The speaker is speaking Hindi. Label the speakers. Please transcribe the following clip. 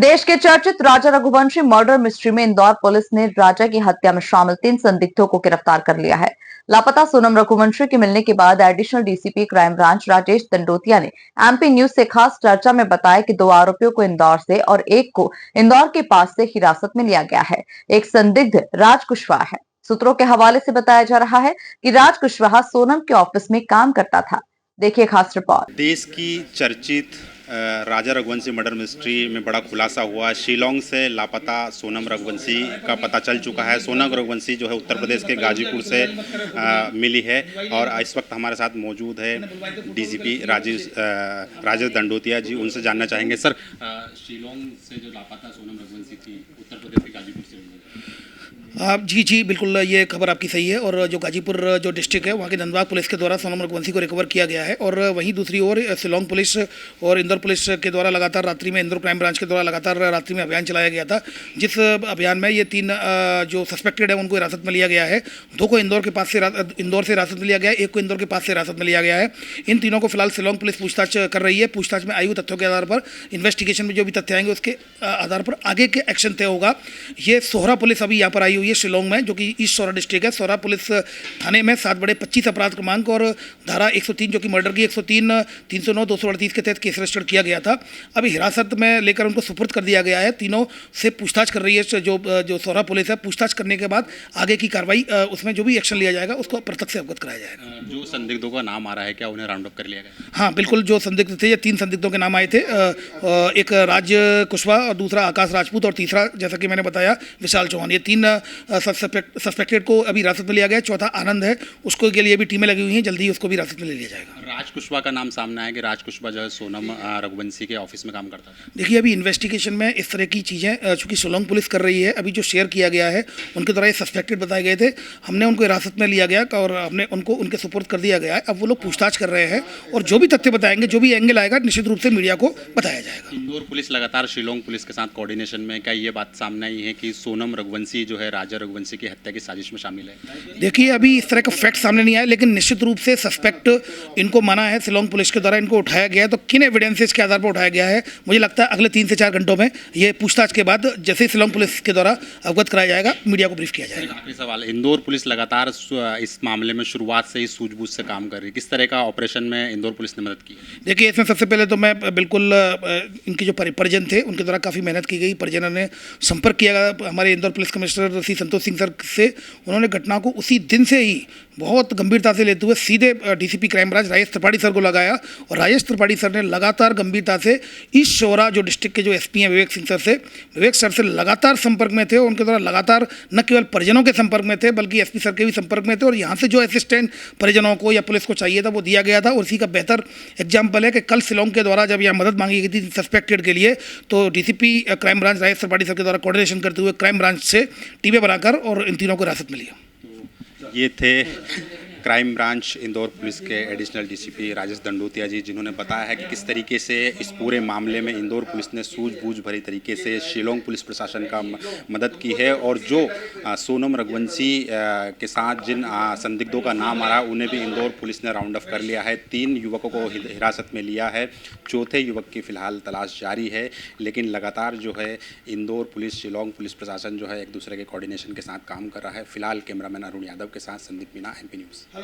Speaker 1: देश के चर्चित राजा रघुवंशी मर्डर मिस्ट्री में इंदौर पुलिस ने राजा की हत्या में शामिल 3 संदिग्धों को गिरफ्तार कर लिया है। लापता सोनम रघुवंशी के मिलने के बाद additional DCP crime branch Rajesh Dandotiya ने एमपी न्यूज से खास चर्चा में बताया कि 2 आरोपियों को इंदौर से और एक को इंदौर के पास से हिरासत में लिया गया है। एक संदिग्ध राज कुशवाहा है। सूत्रों के हवाले से बताया जा रहा है कि राज कुशवाहा सोनम के ऑफिस में काम करता था। देखिए खास रिपोर्ट।
Speaker 2: देश की चर्चित राजा रघुवंशी मर्डर मिस्ट्री में बड़ा खुलासा हुआ। शिलोंग से लापता सोनम रघुवंशी का पता चल चुका है। सोनम रघुवंशी जो है उत्तर प्रदेश के गाजीपुर से मिली है और इस वक्त हमारे साथ मौजूद है डीसीपी राजेश दंडोतिया जी। उनसे जानना चाहेंगे सर, शिलोंग से जो लापता सोनम रघुवंशी थी उत्तर प्रदेश के गाजीपुर से मिली
Speaker 3: जी बिल्कुल, ये खबर आपकी सही है। और जो गाजीपुर जो डिस्ट्रिक्ट है वहाँ के धनबाद पुलिस के द्वारा सोनम रघुवंशी को रिकवर किया गया है। और वहीं दूसरी ओर शिलोंग पुलिस और इंदौर पुलिस के द्वारा लगातार रात्रि में, इंदौर क्राइम ब्रांच के द्वारा लगातार रात्रि में अभियान चलाया गया था, जिस अभियान में ये 3 जो सस्पेक्टेड है उनको हिरासत में लिया गया है। 2 को इंदौर से हिरासत में लिया गया है, 1 को इंदौर के पास से हिरासत में लिया गया है। इन तीनों को फिलहाल शिलोंग पुलिस पूछताछ कर रही है। पूछताछ में आयु तथ्यों के आधार पर, इन्वेस्टिगेशन में जो भी तथ्य आएंगे उसके आधार पर आगे के एक्शन तय होगा। ये सोहरा पुलिस अभी यहाँ पर आई हुई है शिलोंग में, जो कि ईस्ट सोहरा डिस्ट्रिक्ट है। सोहरा पुलिस थाने में 7/25 अपराध क्रमांक और धारा 103 जो कि मर्डर की 103, 309, 238 के तहत केस रजिस्टर्ड किया गया था। अभी हिरासत में लेकर उनको सुपुर्द कर दिया गया है। तीनों से पूछताछ कर रही है जो सोहरा पुलिस है। पूछताछ करने के बाद आगे की कार्रवाई, उसमें जो भी एक्शन लिया जाएगा उसको प्रत्यक्ष से अवगत कराया जाएगा।
Speaker 2: जो संदिग्धों का नाम आ रहा है, क्या उन्हें राउंड अप कर लिया गया?
Speaker 3: हाँ बिल्कुल, जो संदिग्ध थे, ये 3 संदिग्धों के नाम आए थे। एक राज कुशवाहा और दूसरा आकाश राजपूत और तीसरा, जैसा कि मैंने बताया, विशाल चौहान। ये 3 सस्पेक्टेड को अभी हिरासत में लिया गया है। चौथा आनंद है, उसको के लिए भी टीमें लगी हुई हैं, जल्दी ही उसको भी हिरासत में ले लिया जाएगा।
Speaker 2: राज कुशवाहा का नाम सामने आया कि राज कुशवाहा जो है सोनम रघुवंशी के ऑफिस में काम करता था।
Speaker 3: देखिए, अभी इन्वेस्टिगेशन में इस तरह की चीज़ें चूंकि शिलोंग पुलिस कर रही है, अभी जो शेयर किया गया है उनके द्वारा ये सस्पेक्टेड बताए गए थे, हमने उनको हिरासत में लिया गया और हमने उनको उनके सुपुर्द कर दिया गया है। अब वो लोग पूछताछ कर रहे हैं और जो भी तथ्य बताएंगे, जो भी एंगल आएगा, निश्चित रूप से मीडिया को बताया जाएगा।
Speaker 2: इंदौर पुलिस लगातार शिलोंग पुलिस के साथ कोऑर्डिनेशन में, क्या ये बात सामने आई है कि सोनम रघुवंशी जो है राजा रघुवंशी की हत्या की साजिश में शामिल है?
Speaker 3: देखिए, अभी इस तरह का फैक्ट सामने नहीं आया, लेकिन निश्चित रूप से सस्पेक्ट इनको माना है। शिलोंग पुलिस के द्वारा इनको उठाया गया है, तो किन एविडेंसेस के आधार पर उठाया गया है, मुझे लगता है अगले 3 से 4 घंटों में ये पूछताछ के बाद जैसे ही शिलोंग पुलिस के द्वारा अवगत कराया जाएगा, मीडिया को ब्रीफ किया जाएगा।
Speaker 2: आखिरी सवाल, इंदौर पुलिस लगातार इस मामले में शुरुआत से ही सूझबूझ से काम कर रही है, किस तरह का ऑपरेशन में इंदौर पुलिस ने मदद की?
Speaker 3: देखिए, इसमें सबसे पहले तो मैं बिल्कुल इनके जो परिजन थे उनके द्वारा काफ़ी मेहनत की गई। परिजनों ने संपर्क किया हमारे Indore police commissioner Shri Santosh Singh sir से। उन्होंने घटना को उसी दिन से ही बहुत गंभीरता से लेते हुए सीधे DCP crime branch Rajesh Tripathi sir को लगाया और राजेश त्रिपाठी सर ने लगातार गंभीरता से ईस्ट सोहरा जो डिस्ट्रिक्ट के जो एसपी हैं विवेक सर से लगातार संपर्क में थे। उनके द्वारा लगातार न केवल परिजनों के संपर्क में थे, बल्कि एसपी सर के भी संपर्क में थे। और यहाँ से जो असिस्टेंट परिजनों को या पुलिस को चाहिए था वो दिया गया था। और इसी का बेहतर एग्जाम्पल है कि कल शिलोंग के द्वारा जब यहाँ मदद मांगी गई थी सस्पेक्टेड के लिए, तो DCP crime branch Rajesh Tripathi sir के द्वारा कोऑर्डिनेशन करते हुए क्राइम ब्रांच से टीमें बनाकर और इन तीनों को हिरासत में लिया।
Speaker 2: ये थे क्राइम ब्रांच इंदौर पुलिस के एडिशनल डीसीपी राजेश दंडोतिया जी, जिन्होंने बताया है कि किस तरीके से इस पूरे मामले में इंदौर पुलिस ने सूझबूझ भरी तरीके से शिलोंग पुलिस प्रशासन का मदद की है। और जो सोनम रघुवंशी के साथ जिन संदिग्धों का नाम आ रहा है उन्हें भी इंदौर पुलिस ने राउंड अप कर लिया है। 3 युवकों को हिरासत में लिया है, चौथे युवक की फिलहाल तलाश जारी है। लेकिन लगातार जो है इंदौर पुलिस, शिलोंग पुलिस प्रशासन जो है एक दूसरे के कोऑर्डिनेशन के साथ काम कर रहा है। फिलहाल कैमरामैन अरुण यादव के साथ संदीप मीना, एमपी न्यूज़।